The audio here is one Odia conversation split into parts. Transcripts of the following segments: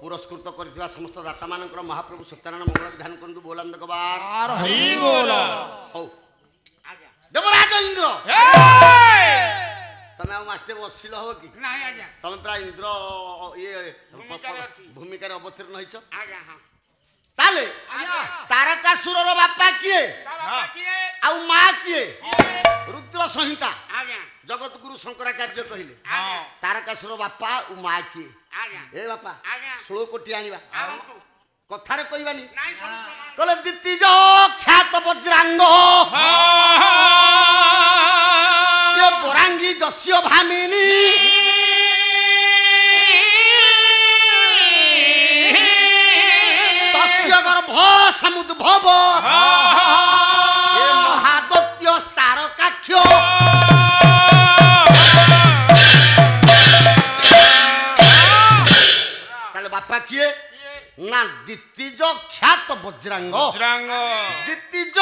पुरस्कृत कर समस्त दाता मान महाप्रभु सत्यानारायण मंगल विधान करु बोलांद देवराज इंद्र तमें मास्टर बसिल हम कि तुम प्राय इंद्र ये भूमिका अवतीर्ण होइछ ताले तारकासुर बापा किए आ माँ किए रुद्र संहिता जगत गुरु शंकराचार्य कहले तारकासुर बापा और माँ किए ए बापा श्लोकटी आनिबा कथारे कहबानी कहले दितिज ख्यात वज्रांग ये बरांगी दस्य भामिनी तस्य गर्भ समुद्भव ये महादत्य तारकाख्य बापा किए ना दितिज ख्यात वज्रांग दितिज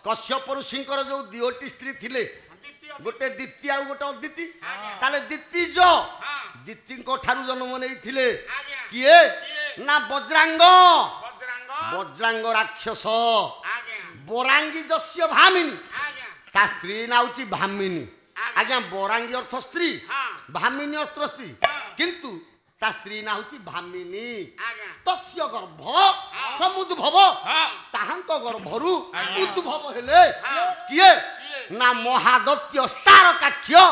कश्यप ऋषिंकर जो दियोटी स्त्री थिले गोटे दिति आ गोटे अदिति ताले दितिज दिति को ठारू जन्म नै थिले किए ना वज्रांग वज्रांग राक्षस बरांगी जस्य भामिनी ता स्त्री ना होची भामिनी आज्ञा बरांगी अर्थ स्त्री भामिनी अर्थ स्त्री किंतु ता स्त्री ना होची भामिनी तस्य गर्भ समुद्भव ताहांक गर्भरु उद्भव हेले किए ना महादत्य तारकाख्य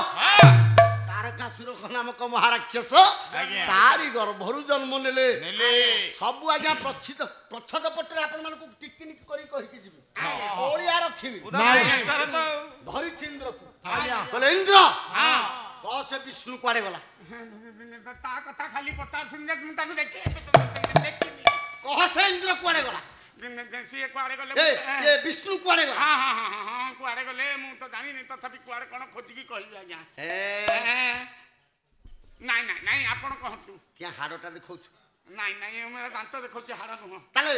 तारकासुर नामक महाराक्षस तारी गर्भरु जन्म नेले सब आज्ञा प्रच्छद पटरे आपण मानकु टिकनिक करी कहि कि जिबि ओळिया रखिबि धरि इंद्र को कहले इंद्र कह से विष्णु कुआडे गला ता कथा खाली पता सुन जे ताकू देखि कह से इंद्र कुआडे गला से कुआडे गले ए विष्णु कुआडे गला हां कुआडे गले मु तो जानि नै तथापि कुआडे कोन खोजि की कहबी आज्ञा नाही नाही नाही आपण कहतु क्या हाडटा देखौ नाही नाही मेरा दांत देखौ हाड नुह ताले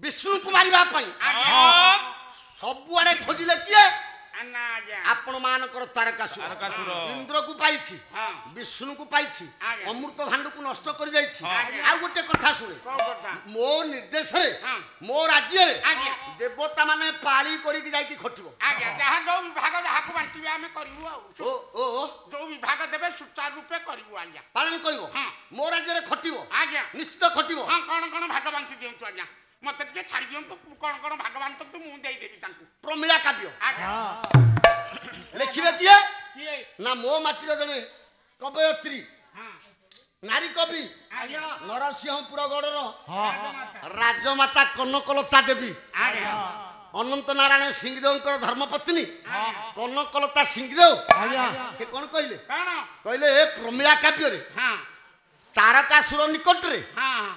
विष्णु कुमारी बा पई सब आडे खोजिले किए आपण मानकर तारकासुर इंद्र को पाइछि विष्णु को पाइछि अमृत भांड को नष्ट कर जाइछि आ गोटे कथा सुने मो निर्देश रे मो राज्य रे देवता माने पाळी करी जाई की खटिबो आज्ञा जहा जो विभाग जहा को बांटिबे हमें करिवो ओ जो विभाग देबे सुचार रूपे करिवो आज्ञा पालन करिवो मो राज्य रे खटिबो आज्ञा निश्चित खटिबो हां कोन भाग बांटि दियंतु आज्ञा मते के छाड़ी दियंतु कोन भगवान तो मु देई देबी तांकू प्रमिला काव्य हां लिखिबे किए ना मो माटी रे जने कवयत्री नारी कवि नरसिंहपुर गढ़र राजमाता कनकलता देवी अनंत नारायण सिंहदेव धर्मपत्नी कनकलता सिंहदेव से कौन कहले प्रमिला काव्य रे तारकासुर निकट रे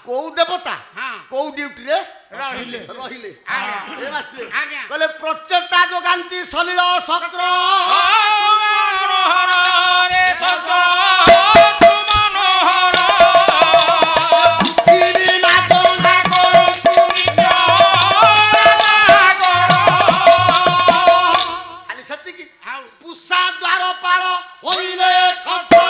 को देवता को ड्यूटी रे रहिले कहले प्रचेता जोगांती सलिल शक्र पुषा द्वार पाल होइले छत्र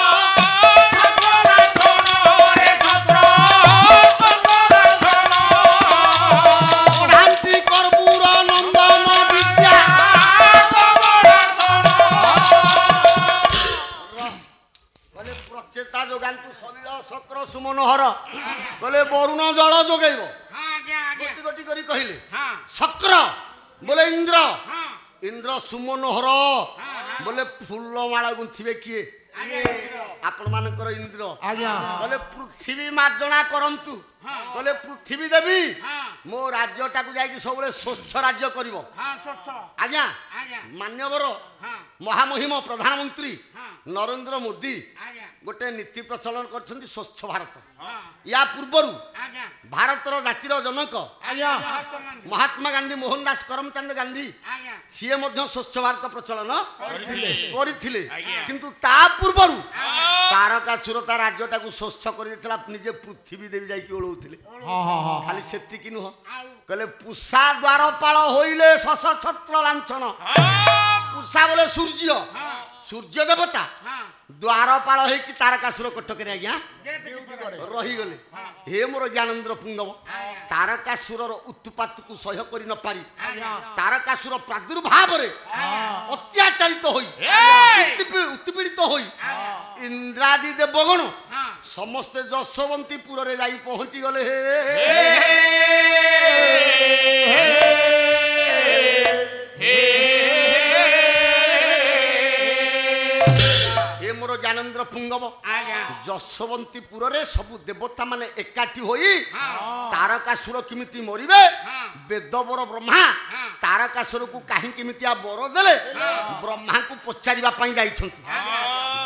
शक्र सुमनोहर बोले वरुण जल जोगेब गोटी गोटी करी कहले शक्र बोले इंद्र इंद्र सुमनोहर बोले फूलमाला गुंथिबे किए आपण मानकर इंद्र बोले पृथ्वी मार्जना करंतु बोले पृथ्वी देवी मो राज्य टाकू जाई सब स्वच्छ राज्य करिवो आज्ञा मान्यवर महामहिम प्रधानमंत्री नरेंद्र मोदी गोटे नीति प्रचलन कर स्वच्छ भारत या पूर्वर भारतर जातिर जनक महात्मा गांधी मोहनदास करमचंद गांधी सी स्वच्छ भारत प्रचलन करथिले किंतु ता पूर्वर तारकासुर ता राज्य टाकू स्वच्छ कर देथिला निजे पृथ्वी देवी जाई के ओळौथिले खाली सेति कि नुह कहले पुषा द्वारपाल होइले शश छत्र लांछन पुषा बोले सूर्य ସୂର୍ଯ୍ୟ ଦେବତା ଦ୍ୱାରପାଳ ହେଇକି ତାରକାସୁର କଟକରେ ଆଜ୍ଞା ରହିଗଲେ। ହେ ମୋର ଜ୍ଞାନେନ୍ଦ୍ର ପୁଙ୍ଗବ, ତାରକାସୁରର ଉତ୍ପାତକୁ ସହ୍ୟ କରି ନ ପାରି ତାରକାସୁର ପ୍ରାଦୁର୍ଭାବରେ ଅତ୍ୟାଚାରିତ ହୋଇ ଉତ୍ପୀଡ଼ିତ ହୋଇ ଇନ୍ଦ୍ରାଦି ଦେବଗଣ ସମସ୍ତେ ଯଶୋବନ୍ତୀପୁରରେ ଯାଇ ପହଞ୍ଚି ଗଲେ। ମୋର ଜ୍ଞାନେନ୍ଦ୍ର ପୁଙ୍ଗବ, ଯଶୋବନ୍ତୀପୁରରେ ସବୁ ଦେବତା ମାନେ ଏକାଠି ହୋଇ ତାରକାସୁର କେମିତି ମରିବେ, ବେଦବର ବ୍ରହ୍ମା ତାରକାସୁରକୁ କାହିଁ କେମିତିଆ ବର ଦେଲେ ବ୍ରହ୍ମାଙ୍କୁ ପଚାରିବା ପାଇଁ ଯାଇଛନ୍ତି।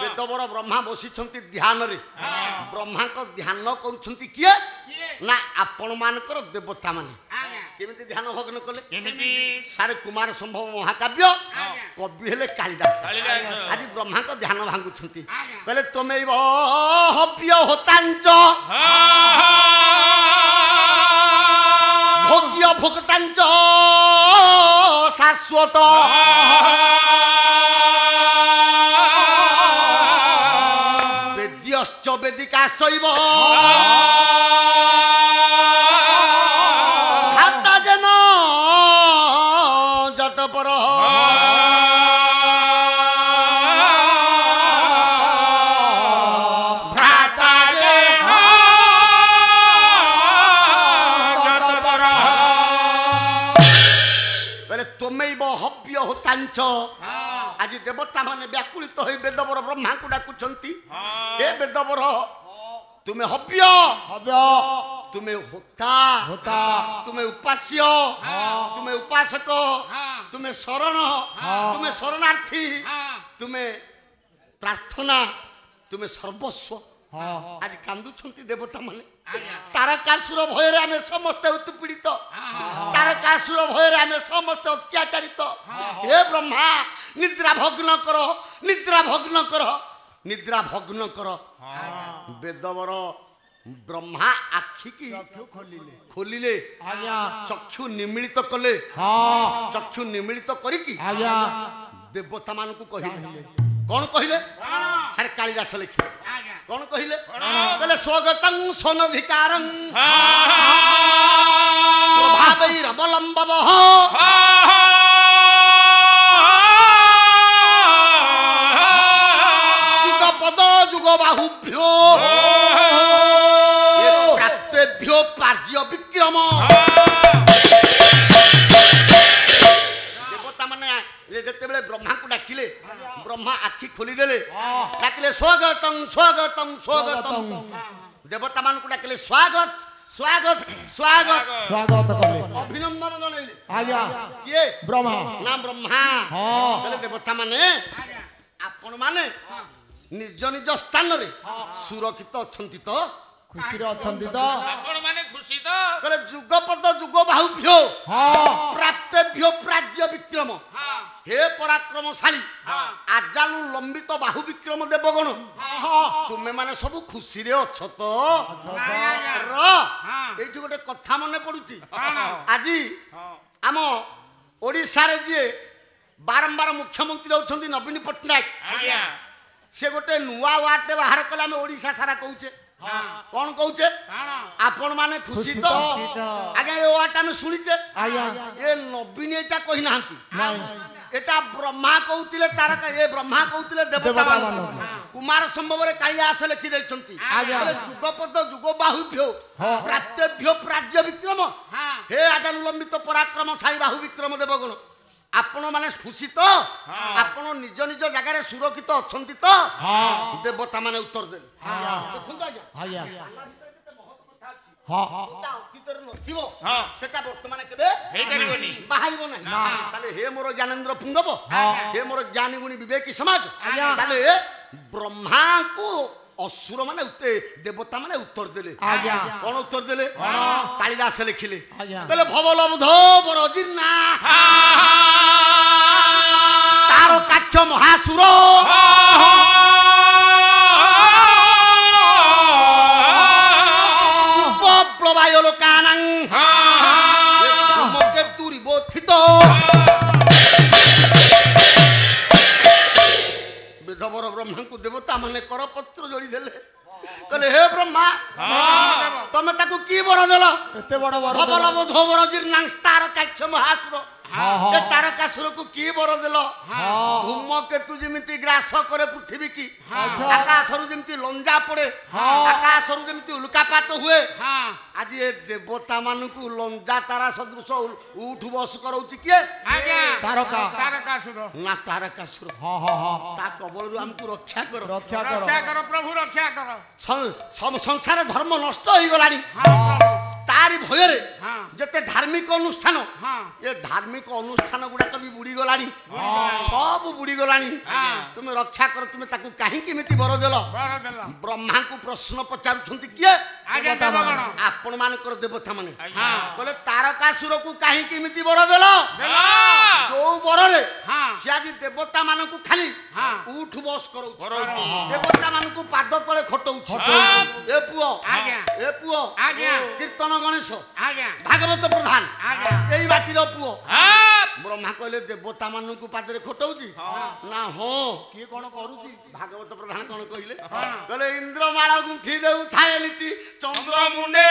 ବେଦବର ବ୍ରହ୍ମା ବସିଛନ୍ତି ଧ୍ୟାନରେ। ବ୍ରହ୍ମାଙ୍କ ଧ୍ୟାନ କରୁଛନ୍ତି କିଏ ନା ଆପଣ ମାନଙ୍କର ଦେବତା ମାନେ। କେମିତି ଧ୍ୟାନ ଭଗ୍ନ କଲେ? ସାରେ କୁମାର ସମ୍ଭବ ମହାକାବ୍ୟ କବି ହେଲେ କାଳିଦାସ। ଆଜି ବ୍ରହ୍ମାଙ୍କ ଧ୍ୟାନ ଭାଙ୍ଗୁଛନ୍ତି। କହିଲେ ତମେ ହବ୍ୟ ହୋତାଞ୍ଚ ଭୋଗ୍ୟ ଭୋକ୍ତାଞ୍ଚ ଶାଶ୍ୱତ ବେଦ୍ୟଶ୍ଚ ବେଦିକା ଶୈବ ଭାତା ଯେନ ଯତପର ଆଜି ଦେବତା ମାନେ ବ୍ୟାକୁଳିତ ହୋଇ ବେଦବର ବ୍ରହ୍ମାଙ୍କୁ ଡାକୁଛନ୍ତି। ହେ ବେଦବର, ତୁମେ ହବ୍ୟ, ତୁମେ ହୋତା, ତୁମେ ଉପାସ୍ୟ, ତୁମେ ଉପାସକ, ତୁମେ ଶରଣ, ତୁମେ ଶରଣାର୍ଥୀ, ତୁମେ ପ୍ରାର୍ଥନା, ତୁମେ ସର୍ବସ୍ୱ। ଆଜି କାନ୍ଦୁଛନ୍ତି ଦେବତା ମାନେ। ତାରକାସୁର ଭୟରେ ଆମେ ସମସ୍ତେ ଉତ୍ପୀଡ଼ିତ, ତାରକାସୁର ଭୟରେ ଆମେ ସମସ୍ତେ ଅତ୍ୟାଚାରିତ। ହେ ବ୍ରହ୍ମା, ନିଦ୍ରା ଭଗ୍ନ କର, ନିଦ୍ରା ଭଗ୍ନ କର, ନିଦ୍ରା ଭଗ୍ନ କର। ବେଦବର ବ୍ରହ୍ମା ଆଖିକି ଖୋଲିଲେ, ଚକ୍ଷୁ ନିମିଳିତ କଲେ। ଚକ୍ଷୁ ନିମିଳିତ କରିକି ଦେବତା ମାନଙ୍କୁ କହିଲେ। କଣ କହିଲେ? ସାରେ କାଳିଦାସ ଲେଖିଲେ। କଣ କହିଲେ? କହିଲେ ସ୍ୱଗତଂ ସ୍ୱନଧିକାରଂ ପ୍ରଭାବୈରବଲମ୍ବବଃ ଯୁଗପଦ ଯୁଗବାହୁଭ୍ୟୋ ପ୍ରାପ୍ତେଭ୍ୟୋ ପାର୍ଯ୍ୟ ବିକ୍ରମ। ଦେବତା ମାନେ ଯେତେବେଳେ ବ୍ରହ୍ମାଙ୍କୁ ଡାକିଲେ, ବ୍ରହ୍ମା ଆଖି ଖୋଲିଦେଲେ। ଡାକିଲେ ସ୍ୱାଗତଂ ସ୍ୱାଗତଂ ସ୍ୱାଗତଂ। ଦେବତା ମାନଙ୍କୁ ଡାକିଲେ ସ୍ୱାଗତ ସ୍ୱାଗତ ସ୍ୱାଗତ ସ୍ୱାଗତ କଲେ, ଅଭିନନ୍ଦନ ଜଣାଇଲେ। କିଏ? ବ୍ରହ୍ମା। ନା ବ୍ରହ୍ମା। ଦେବତା ମାନେ ଆପଣ ମାନେ ନିଜ ନିଜ ସ୍ଥାନରେ ସୁରକ୍ଷିତ ଅଛନ୍ତି ତ? ଖୁସିରେ ଅଛନ୍ତି ତ? ଆପଣ ମାନେ ଖୁସି ତ? କହିଲେ ଯୁଗପଦ ଯୁଗ ବାହୁଭ୍ୟ ପ୍ରାପ୍ତେଭ୍ୟ ପ୍ରାଜ୍ୟ ବିକ୍ରମ। ହେ ପରାକ୍ରମଶାଳୀ ଆଜାଲୁ ଲମ୍ବିତ ବାହୁ ବିକ୍ରମ ଦେବଗଣ, ତୁମେ ମାନେ ସବୁ ଖୁସିରେ ଅଛ ତ? ଏଇଠି ଗୋଟେ କଥା ମନେ ପଡୁଛି। ଆଜି ଆମ ଓଡ଼ିଶାରେ ଯିଏ ବାରମ୍ବାର ମୁଖ୍ୟମନ୍ତ୍ରୀ ହେଉଛନ୍ତି ନବୀନ ପଟ୍ଟନାୟକ, ସେ ଗୋଟେ ନୂଆ ୱାର୍ଡ ବାହାର କଲେ। ଆମେ ଓଡ଼ିଶା ସାରା କହୁଛେ, କଣ କହୁଛେ? ଆପଣ ମାନେ ଖୁସି ତ? ଆଜ୍ଞା ଏ ୱାର୍ଡ ଆମେ ଶୁଣିଛେ। ଏ ନବୀନ ଏଇଟା କହିନାହାନ୍ତି, এটা ব্রহ্মা কৌতিলে তারকা এ ব্রহ্মা কৌতিলে দেবতা মান কুমার সম্ভবরে কালিয়া আসে লিখি দেইছন্তি যুগপদ যুগ বাহুভ্য প্রাপ্তেভ্য প্রাজ্য বিক্রম হে আজানুলম্বিত পরাক্রমশালী বাহু বিক্রম দেবগণ आपण माने खुशी तो आपण निज निज जगह रे सुरक्षित अछंती तो देवता माने उत्तर दे देखंतु आज्ञा हां ता अतीतर नथिबो सेटा वर्तमान केबे हे करिवनी बाहाइबो ना ताले हे मोर ज्ञानेन्द्र पुंगबो हे मोर ज्ञानी गुणी विवेकी समाज ताले ब्रह्मा को असुर माने उते देवता माने उत्तर देले कोन उत्तर देले कालिदास लिखिले कहले भवलब्ध बरजिन्ना तारो काक्ष महासुर उपप्लवाय लोकानां मगे दुरिबोथित କହିଲେ ହେ ବ୍ରହ୍ମା ତମେ ତାକୁ କି ବର ଦେଲ? ଏତେ ବଡ ବର ଧବଲ ବୋଧ ବର ଜୀର୍ଣ୍ଣାସ୍ତାର କାକ୍ଷ ମହାସୁର ଏ ତାରକାସୁରକୁ କି ବର ଦେଲ? ଧୂମକେତୁ ଯେମିତି ଗ୍ରାସ କରେ ପୃଥିବୀ କି, ଆକାଶରୁ ଯେମିତି ଲଞ୍ଜା ପଡେ, ଆକାଶରୁ ଯେମିତି ଉଲ୍କାପାତ ହୁଏ, ଆଜି ଏ ଦେବତା ମାନଙ୍କୁ ଲଞ୍ଜା ତାରା ସଦୃଶ ଉଠୁ ବସ କରଉଛି କିଏ? ତାରକାସୁର। ନା ତାରକାସୁର। ତା କବଳରୁ ଆମକୁ ରକ୍ଷା କର, ରକ୍ଷା କର ରକ୍ଷା କର ପ୍ରଭୁ, ରକ୍ଷା କର। ସଂସାର ଧର୍ମ ନଷ୍ଟ ହେଇଗଲାଣି। ତାରି ଭୟରେ ଯେତେ ଧାର୍ମିକ ଅନୁଷ୍ଠାନ, ଏ ଧାର୍ମିକ ଅନୁଷ୍ଠାନ ଗୁଡାକ ବି ବୁଡିଗଲାଣି, ସବୁ ବୁଡିଗଲାଣି। ତୁମେ ରକ୍ଷା କର, ତୁମେ ତାକୁ କାହିଁକି ଏମିତି ବର ଦେଲ? ବ୍ରହ୍ମାଙ୍କୁ ପ୍ରଶ୍ନ ପଚାରୁଛନ୍ତି କିଏ? ଆପଣ ମାନଙ୍କର ଦେବତା ମାନେ। କହିଲେ ତାରକାସୁରକୁ କାହିଁକି ଏମିତି ବର ଦେଲ? ଯୋଉ ବରରେ ସେ ଆଜି ଦେବତା ମାନଙ୍କୁ ଖାଲି ଉଠ ବସ କରଉଛି, ଦେବତା ମାନଙ୍କୁ ପାଦ ତଳେ ଖଟଉଛି। ଏ ପୁଅ, ଏ ପୁଅ କୀର୍ତ୍ତନ ଗଣେଶ, ଭାଗବତ ପ୍ରଧାନ, ଏଇ ମାଟିର ପୁଅ। ବ୍ରହ୍ମା କହିଲେ ଦେବତା ମାନଙ୍କୁ ପାଦରେ ଖଟଉଛି ନା? ହଁ। କିଏ କଣ କରୁଛି? ଭାଗବତ ପ୍ରଧାନ କଣ କହିଲେ? କହିଲେ ଇନ୍ଦ୍ରମାଳ ଗୁନ୍ଥି ଦେଉ ଥାଏ ନୀତି, ଚନ୍ଦ୍ର ମୁଣ୍ଡେ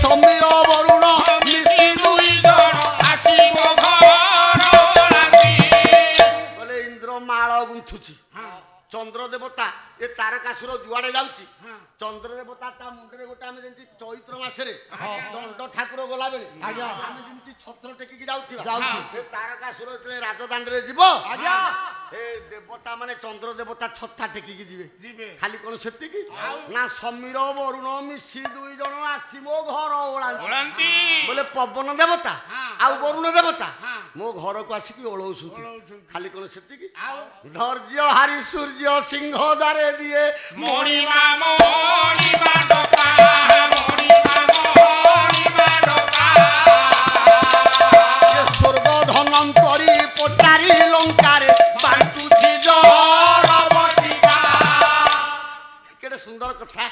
ସମୀର ବରୁଣ ମିଶି ଦୁଇ ଜଣ ଆସିବ ଘର। କହିଲେ ଇନ୍ଦ୍ରମାଳ ଗୁନ୍ଥୁଛି, ଚନ୍ଦ୍ର ଦେବତା ଏ ତାରକାସୁର ଯୁଆଡେ ଯାଉଛି, ଚନ୍ଦ୍ର ଦେବତା ତା ମୁଣ୍ଡରେ ଗୋଟେ, ଆମେ ଯେମିତି ଚୈତ୍ର ମାସରେ ଦଣ୍ଡ ଠାକୁର ଗଲା ବେଳେ ଆମେ ଯେମିତି ଛତ୍ର ଟେକିକି ଯାଉଥିବା, ସେ ତାରକାସୁର ଯେତେବେଳେ ରାଜଦାଣ୍ଡରେ ଯିବ, ଏ ଦେବତା ମାନେ ଚନ୍ଦ୍ର ଦେବତା ଛତା ଟେକିକି ଯିବେ। ଖାଲି କଣ ସେତିକି ନା? ସମୀର ବରୁଣ ମିଶି ଦୁଇ ଜଣ ଆସିବ ଘର ଓଳାନ୍ତି। ବୋଲେ ପବନ ଦେବତା ଆଉ ବରୁଣ ଦେବତା ମୋ ଘରକୁ ଆସିକି ଓଳଉଛନ୍ତି। ଖାଲି କଣ ସେତିକି? ଧୈର୍ଯ୍ୟ ହାରି ସୂର୍ଯ୍ୟ ସିଂହ ଦ୍ୱାରେ ଦିଏ ମଣିମା ମଣିମା ଡକା, ମଣିମା ମଣିମା ଡକା। ସ୍ୱର୍ଗ ଧନନ୍ତରୀ ପଚାରି ଲଙ୍କାରେ ବାଣ୍ଟୁଛି ଜଳ ବଟିକା। କେତେ ସୁନ୍ଦର କଥା।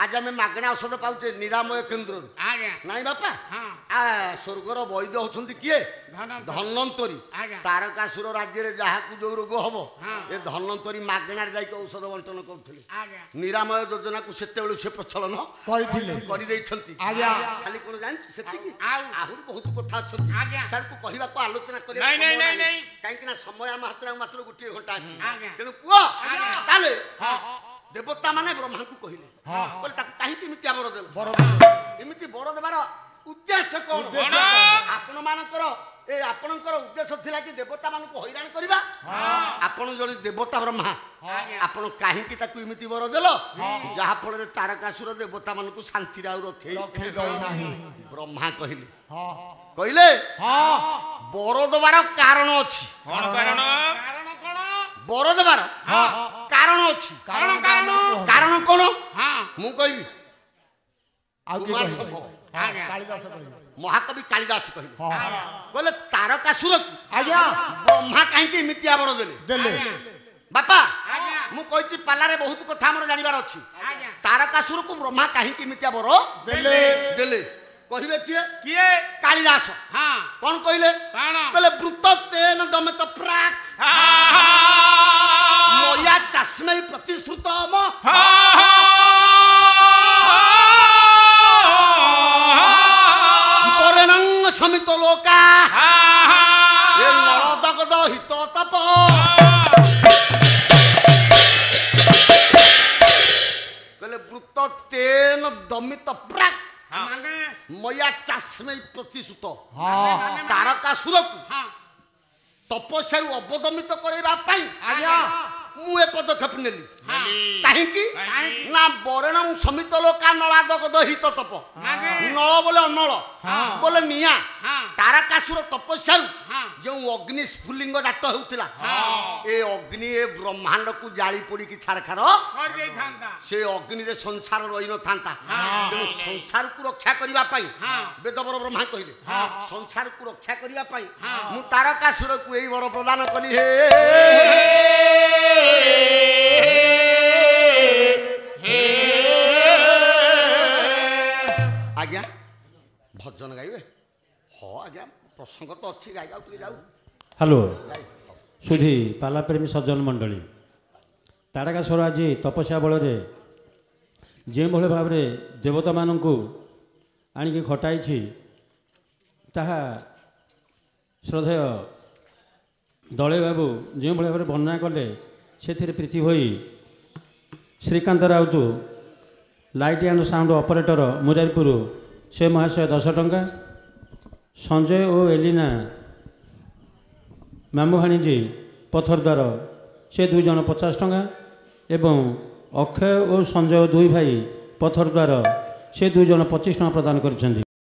ଆଜି ଆମେ ମାଗଣା ଔଷଧ ପାଉଛେ ନିରାମୟ କେନ୍ଦ୍ରରୁ, ନାଇଁ ବାପା? ସ୍ୱର୍ଗର ବୈଦ୍ୟ ହଉଛନ୍ତି କିଏ? ଧନ୍ୱନ୍ତରୀ। ତାରକାସୁର ରାଜ୍ୟରେ ଯାହାକୁ ଯୋଉ ରୋଗ ହବ, ଏ ଧନ୍ୱନ୍ତରୀ ମାଗଣାରେ ଯାଇକି ଔଷଧ ବଣ୍ଟନ କରୁଥିଲେ। ନିରାମୟ ଯୋଜନାକୁ ସେତେବେଳେ ସେ ପ୍ରଚଳନ କରିଦେଇଛନ୍ତି। ଖାଲି କଣ ଜାଣିଛି ସେତିକି? ଆହୁରି ବହୁତ କଥା ଅଛନ୍ତି, ସେକୁ କହିବାକୁ ଆଲୋଚନା କରିବା କାହିଁକି ନା ସମୟ ଆମ ହାତରେ ମାତ୍ର ଗୋଟିଏ ଘଣ୍ଟା ଅଛି। ତେଣୁ ପୁଅ ତାହେଲେ ଦେବତା ମାନେ ବ୍ରହ୍ମାଙ୍କୁ କହିଲେ, ତାକୁ କାହିଁକି ଏମିତି ବର ଦେଲ? ଏମିତି ବର ଦେବାର ଉଦ୍ଦେଶ୍ୟ କଣ? ଆପଣ ମାନଙ୍କର ଆପଣଙ୍କର ଉଦ୍ଦେଶ୍ୟ ଥିଲା କି ଦେବତା ମାନଙ୍କୁ ହଇରାଣ କରିବା? ଆପଣ ଜଣେ ଦେବତା ବ୍ରହ୍ମା, ଆପଣ କାହିଁକି ତାକୁ ଏମିତି ବର ଦେଲ ଯାହା ଫଳରେ ତାରକାସୁର ଦେବତା ମାନଙ୍କୁ ଶାନ୍ତିରେ ଆଉ ରଖେଇ ଦଉନାହିଁ? ବ୍ରହ୍ମା କହିଲେ ବର ଦେବାର କାରଣ ଅଛି। ବର ଦେବାର କାରଣ ଅଛି। କାରଣ କଣ ମୁଁ କହିବି? ମହାକବି କାଳିଦାସ କହିଲେ, କହିଲେ ତାରକାସୁରକୁ ବ୍ରହ୍ମା କାହିଁକି ଏମିତି ବର ଦେଲେ? ବାପା ମୁଁ କହିଛି ପାଲାରେ ବହୁତ କଥା ଆମର ଜାଣିବାର ଅଛି। ତାରକାସୁରକୁ ବ୍ରହ୍ମା କାହିଁକି ଏମିତି ବର ଦେଲେ କହିବେ କିଏ? କିଏ? କାଳିଦାସ। କଣ କହିଲେ? କହିଲେ ବୃତ ତେନ ଦମେତ ପ୍ରାକ୍ ମୟା ଚାସ୍ମୈ ପ୍ରତିଶ୍ରୁତମ ପରେଣଂ ସମିତ ଲୋକା ଏ ନଳଦଗଦ ହିତ ତପ। କହିଲେ ବୃତ ତେନ ଦମିତ ପ୍ରାକ୍ ମୟା ଚାସ୍ମୈ ପ୍ରତିଶ୍ରୁତ। ତାରକାସୁରକୁ ତପସ୍ୟାରୁ ଅବଦମିତ କରାଇବା ପାଇଁ ମୁଁ ଏ ପଦକ୍ଷେପ ନେଲି। କାହିଁକି ନା ବରେଣଂ ସମିତ ଲୋକା ନଳାଦଗଦ ହିତ ତପ। ନଳ ବୋଲେ ଅନଳ ବୋଲେ ନିଆଁ। ତାରକାସୁର ତପସ୍ୟାରୁ ଯେଉଁ ଅଗ୍ନି ସ୍ଫୁଲିଙ୍ଗ ଜାତ ହେଉଥିଲା, ଏ ଅଗ୍ନି ଏ ବ୍ରହ୍ମାଣ୍ଡକୁ ଜାଳି ପୋଡ଼ିକି ଛାରଖାର ସେ ଅଗ୍ନିରେ ସଂସାର ରହିନଥାନ୍ତା। ତେଣୁ ସଂସାରକୁ ରକ୍ଷା କରିବା ପାଇଁ ବେଦବର ବ୍ରହ୍ମା କହିଲେ, ସଂସାରକୁ ରକ୍ଷା କରିବା ପାଇଁ ମୁଁ ତାରକାସୁରକୁ ଏଇ ବର ପ୍ରଦାନ କଲି। ହେ ଆଜ୍ଞା ଭଜନ ଗାଇବେ? ହଁ ଆଜ୍ଞା ପ୍ରସଙ୍ଗ ତ ଅଛି, ଗାଇବା ଟିକେ ଯାଉ। ହ୍ୟାଲୋ। ସୁଧୀ ପାଲାପ୍ରେମୀ ସଜ୍ଜନ ମଣ୍ଡଳୀ, ତାରକାସୁର ଆଜି ତପସ୍ୟା ବଳରେ ଯେଉଁଭଳି ଭାବରେ ଦେବତାମାନଙ୍କୁ ଆଣିକି ଖଟାଇଛି ତାହା ଶ୍ରଦ୍ଧେୟ ଦଳେଇ ବାବୁ ଯେଉଁଭଳି ଭାବରେ ବର୍ଣ୍ଣନା କଲେ ସେଥିରେ ପ୍ରୀତି ହୋଇ Srikant Raut light and sound operator Muraripur ସେ ମହାଶୟ 10 ଟଙ୍କା, ସଞ୍ଜୟ ଓ ଏଲିନା ମାମୁ ଭାଣିଜୀ ପଥରଦ୍ୱାର ସେ 2 ଜଣ 50 ଟଙ୍କା ଏବଂ ଅକ୍ଷୟ ଓ ସଞ୍ଜୟ 2 ଭାଇ ପଥରଦ୍ୱାର ସେ 2 ଜଣ 25 ଟଙ୍କା ପ୍ରଦାନ କରିଛନ୍ତି।